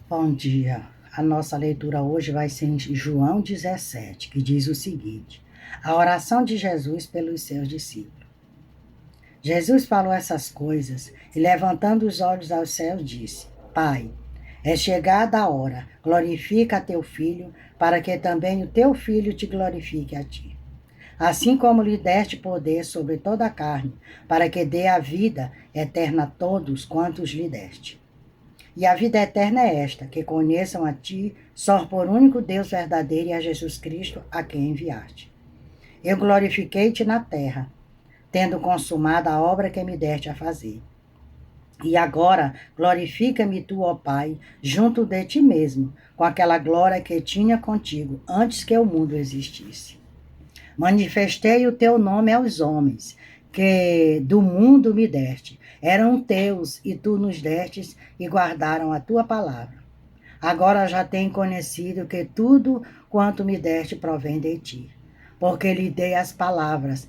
Bom dia. A nossa leitura hoje vai ser em João 17, que diz o seguinte: a oração de Jesus pelos seus discípulos. Jesus falou essas coisas e, levantando os olhos aos céus, disse: Pai, é chegada a hora, glorifica a teu filho, para que também o teu filho te glorifique a ti. Assim como lhe deste poder sobre toda a carne, para que dê a vida eterna a todos quantos lhe deste. E a vida eterna é esta, que conheçam a ti, só por único Deus verdadeiro, e a Jesus Cristo, a quem enviaste. Eu glorifiquei-te na terra, tendo consumado a obra que me deste a fazer. E agora glorifica-me tu, ó Pai, junto de ti mesmo, com aquela glória que tinha contigo antes que o mundo existisse. Manifestei o teu nome aos homens, que do mundo me deste. Eram teus, e tu nos destes, e guardaram a tua palavra. Agora já tenho conhecido que tudo quanto me deste provém de ti, porque lhe dei as palavras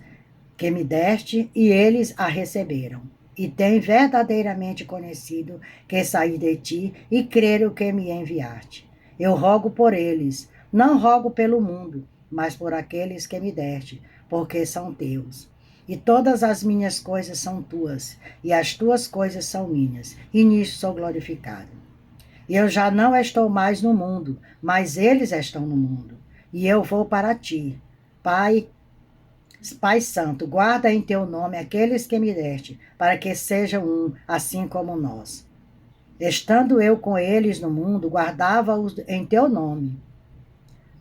que me deste, e eles a receberam. E têm verdadeiramente conhecido que saí de ti, e creram que me enviaste. Eu rogo por eles, não rogo pelo mundo, mas por aqueles que me deste, porque são teus. E todas as minhas coisas são tuas, e as tuas coisas são minhas, e nisto sou glorificado. E eu já não estou mais no mundo, mas eles estão no mundo. E eu vou para ti. Pai Santo, guarda em teu nome aqueles que me deste, para que sejam um, assim como nós. Estando eu com eles no mundo, guardava-os em teu nome.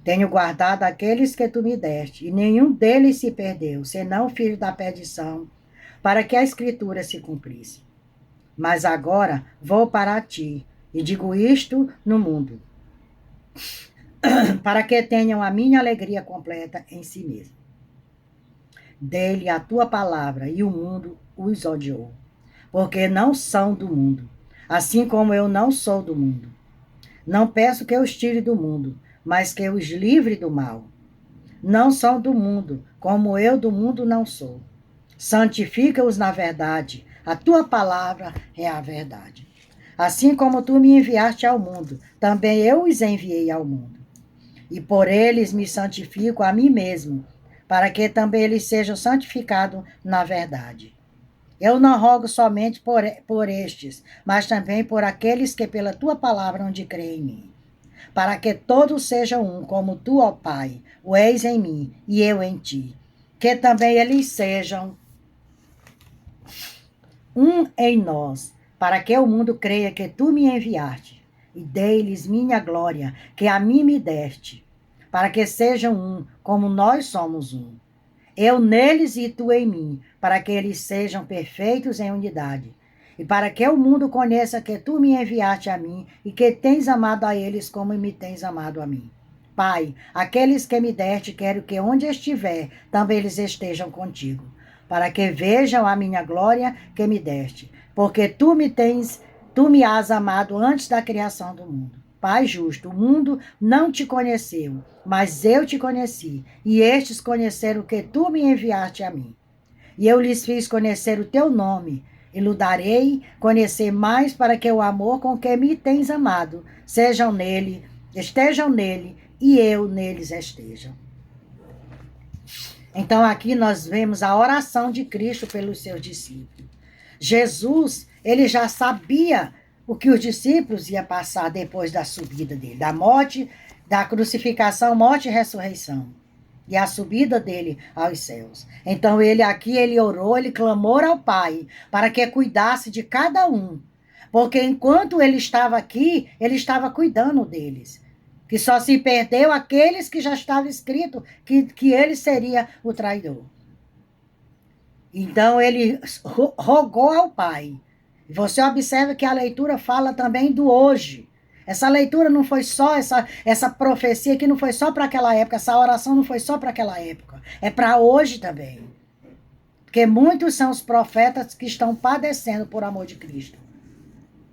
Tenho guardado aqueles que tu me deste, e nenhum deles se perdeu, senão o filho da perdição, para que a escritura se cumprisse. Mas agora vou para ti, e digo isto no mundo, para que tenham a minha alegria completa em si mesmo. Dê-lhe a tua palavra, e o mundo os odiou, porque não são do mundo, assim como eu não sou do mundo. Não peço que os tire do mundo, mas que os livre do mal. Não são do mundo, como eu do mundo não sou. Santifica-os na verdade, a tua palavra é a verdade. Assim como tu me enviaste ao mundo, também eu os enviei ao mundo. E por eles me santifico a mim mesmo, para que também eles sejam santificados na verdade. Eu não rogo somente por estes, mas também por aqueles que pela tua palavra hão de crer em mim, para que todos sejam um, como tu, ó Pai, o és em mim e eu em ti, que também eles sejam um em nós, para que o mundo creia que tu me enviaste, e dei-lhes minha glória, que a mim me deste, para que sejam um, como nós somos um. Eu neles e tu em mim, para que eles sejam perfeitos em unidade, e para que o mundo conheça que tu me enviaste a mim, e que tens amado a eles como me tens amado a mim. Pai, aqueles que me deste, quero que onde estiver, também eles estejam contigo, para que vejam a minha glória que me deste, porque tu me has amado antes da criação do mundo. Pai justo, o mundo não te conheceu, mas eu te conheci, e estes conheceram que tu me enviaste a mim. E eu lhes fiz conhecer o teu nome, e lhe darei conhecer mais, para que o amor com que me tens amado estejam nele, e eu neles esteja. Então aqui nós vemos a oração de Cristo pelos seus discípulos. Jesus, ele já sabia o que os discípulos iam passar depois da subida dele, da morte, da crucificação, morte e ressurreição, e a subida dele aos céus. Então ele orou, ele clamou ao Pai para que cuidasse de cada um, porque enquanto ele estava aqui, ele estava cuidando deles, que só se perdeu aqueles que já estava escrito que ele seria o traidor. Então ele rogou ao Pai. Você observa que a leitura fala também do hoje. Essa leitura não foi só, essa profecia que não foi só para aquela época, essa oração não foi só para aquela época, é para hoje também. Porque muitos são os profetas que estão padecendo por amor de Cristo.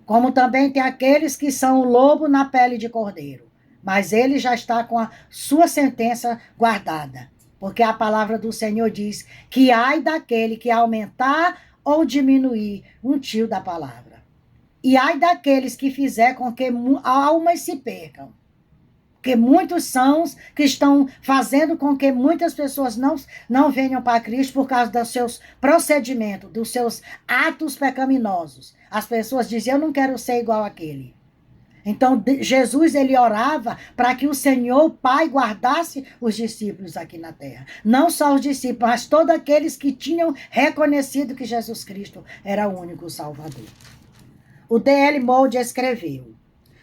Como também tem aqueles que são o lobo na pele de cordeiro, mas ele já está com a sua sentença guardada. Porque a palavra do Senhor diz que ai daquele que aumentar ou diminuir um tio da palavra. E ai daqueles que fizer com que almas se percam. Porque muitos são os que estão fazendo com que muitas pessoas não venham para Cristo por causa dos seus procedimentos, dos seus atos pecaminosos. As pessoas diziam, eu não quero ser igual àquele. Então, Jesus, ele orava para que o Senhor, o Pai, guardasse os discípulos aqui na terra. Não só os discípulos, mas todos aqueles que tinham reconhecido que Jesus Cristo era o único Salvador. O D.L. Moody escreveu,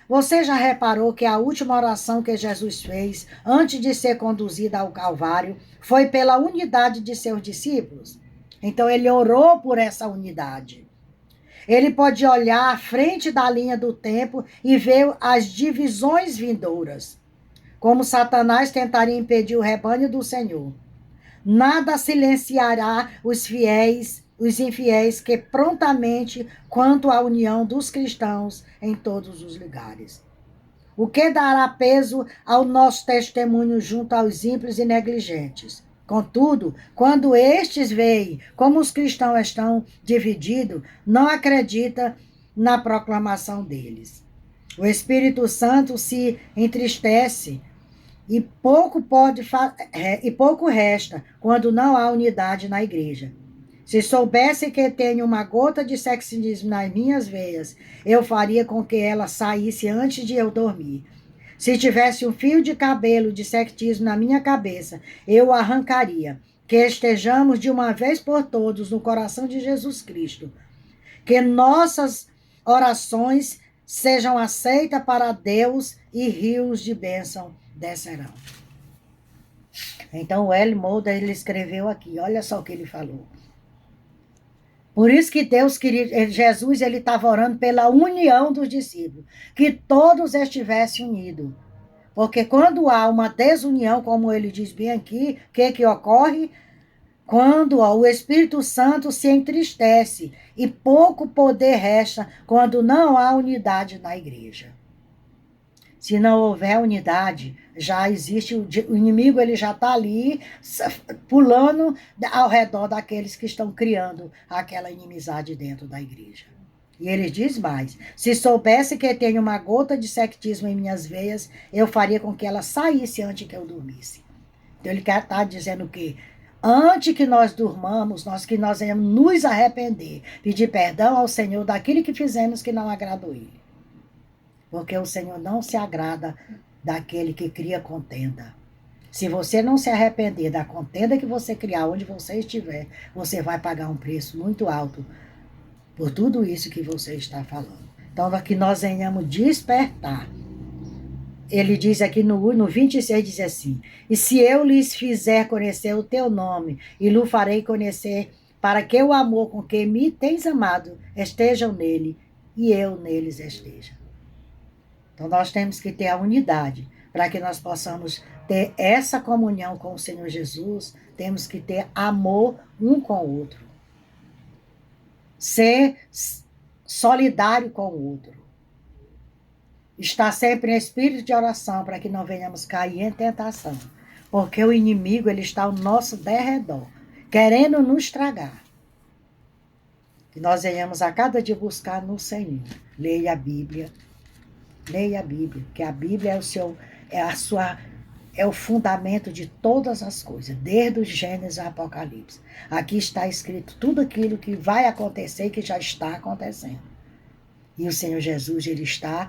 você já reparou que a última oração que Jesus fez antes de ser conduzido ao Calvário foi pela unidade de seus discípulos? Então, ele orou por essa unidade. Ele pode olhar à frente da linha do tempo e ver as divisões vindouras, como Satanás tentaria impedir o rebanho do Senhor. Nada silenciará os infiéis que prontamente quanto à união dos cristãos em todos os lugares. O que dará peso ao nosso testemunho junto aos ímpios e negligentes? Contudo, quando estes veem como os cristãos estão divididos, não acredita na proclamação deles. O Espírito Santo se entristece e pouco resta quando não há unidade na igreja. Se soubesse que tenho uma gota de sexismo nas minhas veias, eu faria com que ela saísse antes de eu dormir. Se tivesse um fio de cabelo de sectismo na minha cabeça, eu o arrancaria. Que estejamos de uma vez por todas no coração de Jesus Cristo. Que nossas orações sejam aceitas para Deus e rios de bênção descerão. Então o L. Mulder, ele escreveu aqui, olha só o que ele falou. Por isso que Deus queria, Jesus, ele estava orando pela união dos discípulos, que todos estivessem unidos. Porque quando há uma desunião, como ele diz bem aqui, o que ocorre? Quando o Espírito Santo se entristece e pouco poder resta quando não há unidade na igreja. Se não houver unidade, já existe, o inimigo ele já está ali pulando ao redor daqueles que estão criando aquela inimizade dentro da igreja. E ele diz mais, se soubesse que tenho uma gota de sectismo em minhas veias, eu faria com que ela saísse antes que eu dormisse. Então ele está dizendo que antes que nós durmamos, nós venhamos nos arrepender, pedir perdão ao Senhor daquilo que fizemos que não agradou ele. Porque o Senhor não se agrada daquele que cria contenda. Se você não se arrepender da contenda que você criar onde você estiver, você vai pagar um preço muito alto por tudo isso que você está falando. Então, que nós venhamos despertar. Ele diz aqui no 26, diz assim, e se eu lhes fizer conhecer o teu nome, e lhe farei conhecer, para que o amor com que me tens amado estejam nele, e eu neles esteja. Então, nós temos que ter a unidade. Para que nós possamos ter essa comunhão com o Senhor Jesus, temos que ter amor um com o outro. Ser solidário com o outro. Estar sempre em espírito de oração para que não venhamos cair em tentação. Porque o inimigo ele está ao nosso derredor, querendo nos tragar. Que nós venhamos a cada dia buscar no Senhor. Leia a Bíblia. Leia a Bíblia, que a Bíblia é o fundamento de todas as coisas, desde o Gênesis ao Apocalipse. Aqui está escrito tudo aquilo que vai acontecer e que já está acontecendo. E o Senhor Jesus, ele está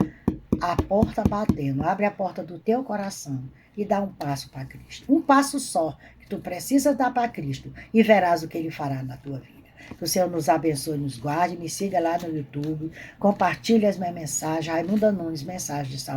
à porta batendo. Abre a porta do teu coração e dá um passo para Cristo. Um passo só que tu precisa dar para Cristo e verás o que ele fará na tua vida. Que o Senhor nos abençoe, nos guarde, me siga lá no YouTube, compartilhe as minhas mensagens, Raimunda Nunes, mensagem de saúde.